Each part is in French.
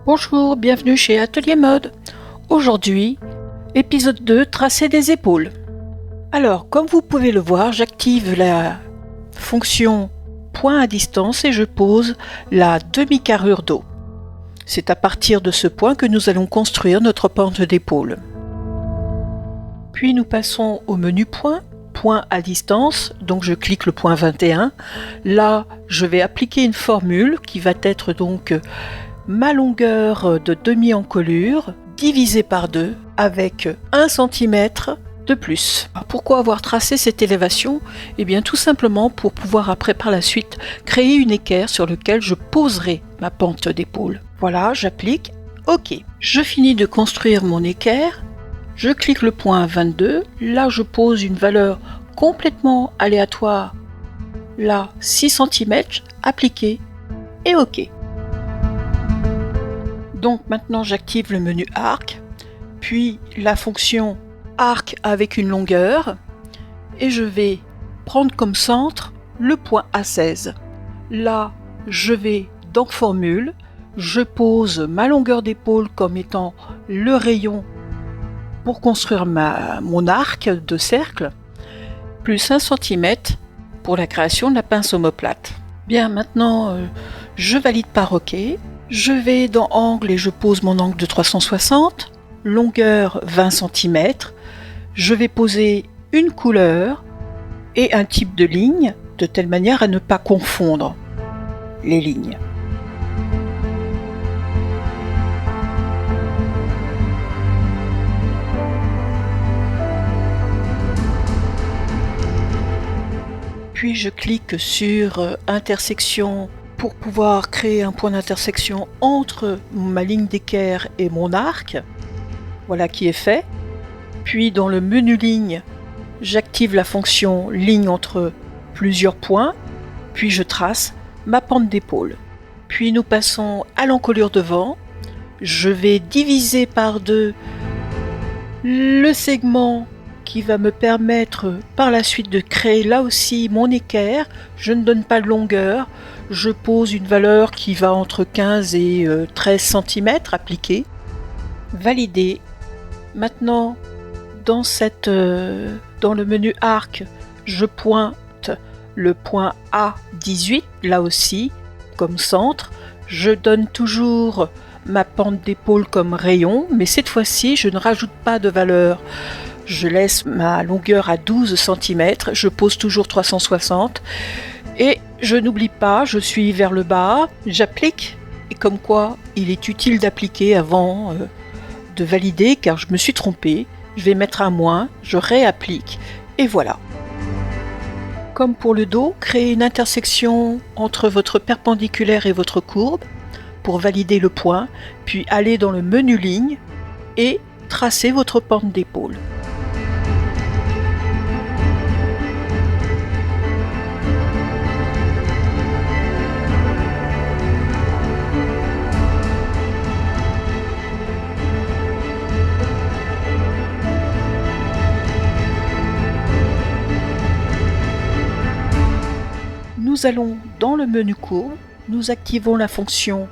Bonjour, bienvenue chez Atelier Mode. Aujourd'hui, épisode 2, tracer des épaules. Alors, comme vous pouvez le voir, j'active la fonction point à distance et je pose la demi-carrure dos. C'est à partir de ce point que nous allons construire notre pente d'épaule. Puis nous passons au menu point à distance, donc je clique le point 21. Là, je vais appliquer une formule qui va être donc ma longueur de demi-encolure divisée par 2 avec 1 cm de plus. Pourquoi avoir tracé cette élévation ? Eh bien tout simplement pour pouvoir après par la suite créer une équerre sur laquelle je poserai ma pente d'épaule. Voilà, j'applique, OK. Je finis de construire mon équerre, je clique le point 22, là je pose une valeur complètement aléatoire, là 6 cm, appliqué et OK. Donc maintenant j'active le menu arc, puis la fonction arc avec une longueur, et je vais prendre comme centre le point A16. Là, je vais dans formule, je pose ma longueur d'épaule comme étant le rayon pour construire mon arc de cercle, plus 1 cm pour la création de la pince omoplate. Bien, maintenant je valide par OK. Je vais dans angle et je pose mon angle de 360, longueur 20 cm. Je vais poser une couleur et un type de ligne de telle manière à ne pas confondre les lignes. Puis je clique sur intersection pour pouvoir créer un point d'intersection entre ma ligne d'équerre et mon arc. Voilà qui est fait. Puis dans le menu ligne, j'active la fonction ligne entre plusieurs points, puis je trace ma pente d'épaule. Puis nous passons à l'encolure devant. Je vais diviser par 2 le segment qui va me permettre par la suite de créer là aussi mon équerre. Je ne donne pas de longueur, je pose une valeur qui va entre 15 et 13 cm appliquée. Valider. Maintenant, dans le menu arc, je pointe le point A18, là aussi, comme centre. Je donne toujours ma pente d'épaule comme rayon, mais cette fois-ci, je ne rajoute pas de valeur. Je laisse ma longueur à 12 cm, je pose toujours 360 et je n'oublie pas, je suis vers le bas, j'applique, et comme quoi il est utile d'appliquer avant de valider car je me suis trompée. Je vais mettre un moins, je réapplique et voilà. Comme pour le dos, créez une intersection entre votre perpendiculaire et votre courbe pour valider le point, puis allez dans le menu ligne et tracez votre pente d'épaule. Nous allons dans le menu courbe, nous activons la fonction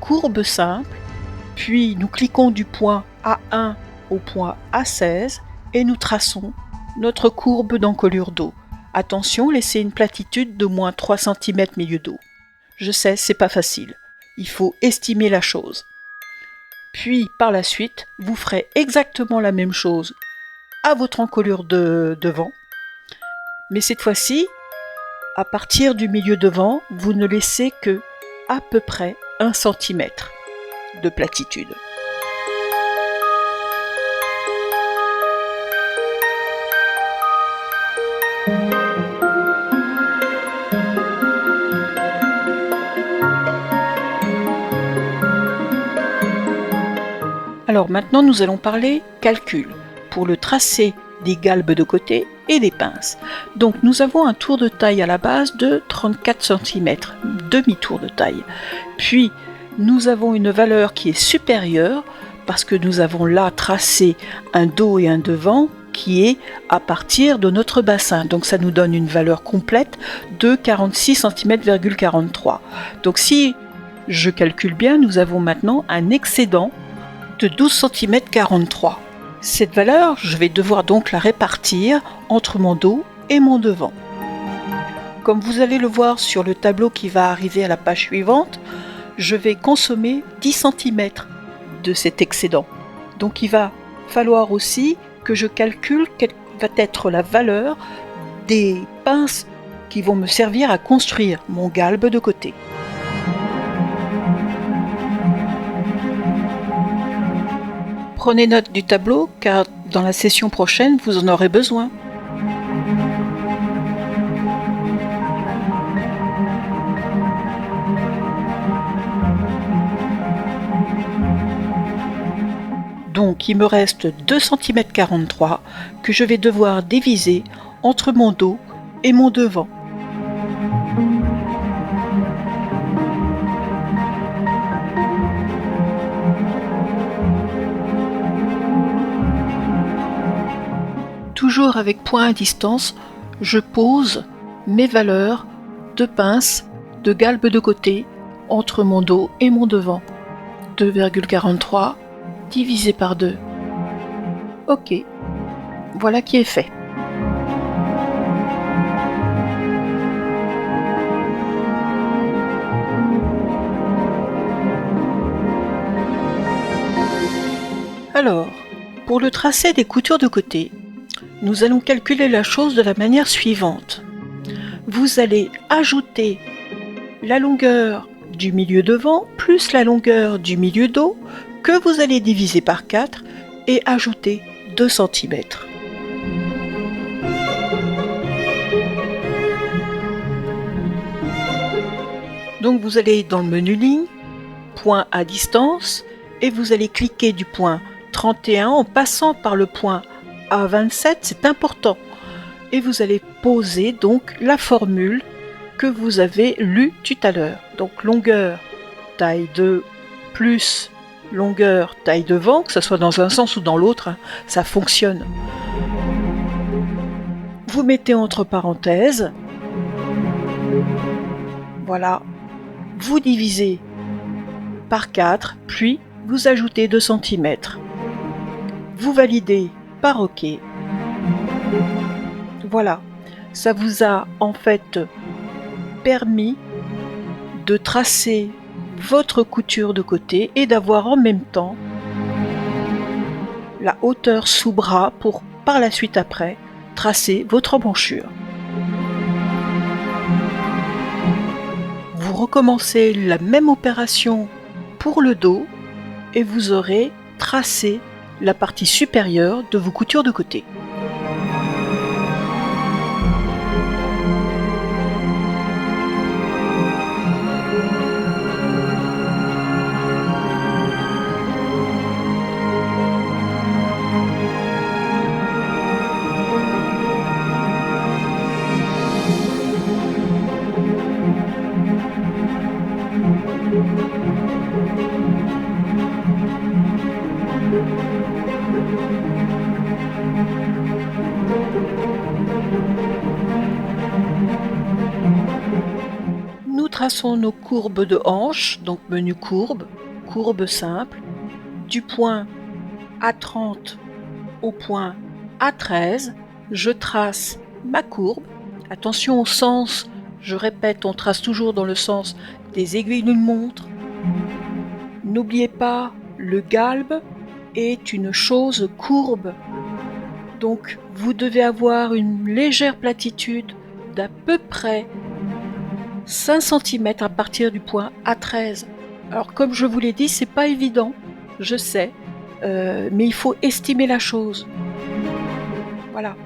courbe simple, puis nous cliquons du point A1 au point A16 et nous traçons notre courbe d'encolure dos. Attention, laissez une platitude de moins 3 cm milieu dos. Je sais, c'est pas facile, il faut estimer la chose. Puis par la suite, vous ferez exactement la même chose à votre encolure de devant, mais cette fois-ci, à partir du milieu devant, vous ne laissez que à peu près 1 cm de platitude. Alors maintenant nous allons parler calcul pour le tracé des galbes de côté et des pinces. Donc nous avons un tour de taille à la base de 34 cm, demi-tour de taille. Puis nous avons une valeur qui est supérieure parce que nous avons là tracé un dos et un devant qui est à partir de notre bassin. Donc ça nous donne une valeur complète de 46 cm,43. Donc si Je calcule bien, nous avons maintenant un excédent de 12 cm 43. Cette valeur, je vais devoir donc la répartir entre mon dos et mon devant. Comme vous allez le voir sur le tableau qui va arriver à la page suivante, je vais consommer 10 cm de cet excédent. Donc il va falloir aussi que je calcule quelle va être la valeur des pinces qui vont me servir à construire mon galbe de côté. Prenez note du tableau car dans la session prochaine vous en aurez besoin. Donc il me reste 2 cm 43 que je vais devoir diviser entre mon dos et mon devant. Toujours avec point à distance, je pose mes valeurs de pince, de galbe de côté entre mon dos et mon devant. 2,43 divisé par 2. Ok, voilà qui est fait. Alors, pour le tracé des coutures de côté, nous allons calculer la chose de la manière suivante. Vous allez ajouter la longueur du milieu devant plus la longueur du milieu dos que vous allez diviser par 4 et ajouter 2 cm. Donc vous allez dans le menu ligne, point à distance, et vous allez cliquer du point 31 en passant par le point A27, c'est important. Et vous allez poser donc la formule que vous avez lue tout à l'heure. Donc longueur taille 2 plus longueur taille devant, que ce soit dans un sens ou dans l'autre, ça fonctionne. Vous mettez entre parenthèses, voilà, vous divisez par 4, puis vous ajoutez 2 cm. Vous validez par OK. Voilà, ça vous a en fait permis de tracer votre couture de côté et d'avoir en même temps la hauteur sous bras pour par la suite après tracer votre emmanchure. Vous recommencez la même opération pour le dos et vous aurez tracé la partie supérieure de vos coutures de côté. Nous traçons nos courbes de hanches, donc menu courbe, courbe simple, du point A30 au point A13, je trace ma courbe. Attention au sens, je répète, on trace toujours dans le sens des aiguilles d'une montre. N'oubliez pas, le galbe est une chose courbe. Donc vous devez avoir une légère platitude d'à peu près 5 cm à partir du point A13. Alors comme je vous l'ai dit, c'est pas évident, je sais, mais il faut estimer la chose. Voilà.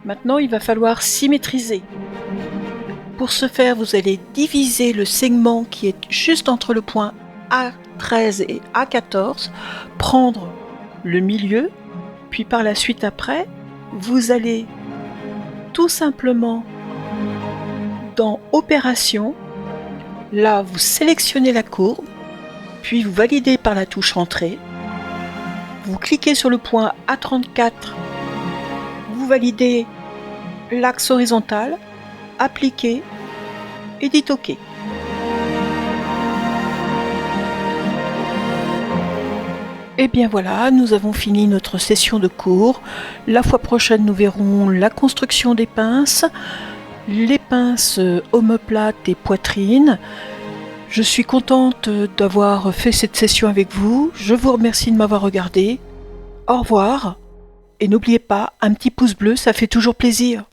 Maintenant, il va falloir symétriser. Pour ce faire, vous allez diviser le segment qui est juste entre le point A13 et A14, prendre le milieu, puis par la suite après, vous allez tout simplement dans Opération, là vous sélectionnez la courbe, puis vous validez par la touche Entrée, vous cliquez sur le point A34, vous validez l'axe horizontal, appliquez et dites OK. Et bien voilà, nous avons fini notre session de cours. La fois prochaine, nous verrons la construction des pinces, les pinces omoplates et poitrine. Je suis contente d'avoir fait cette session avec vous. Je vous remercie de m'avoir regardé. Au revoir. Et n'oubliez pas, un petit pouce bleu, ça fait toujours plaisir.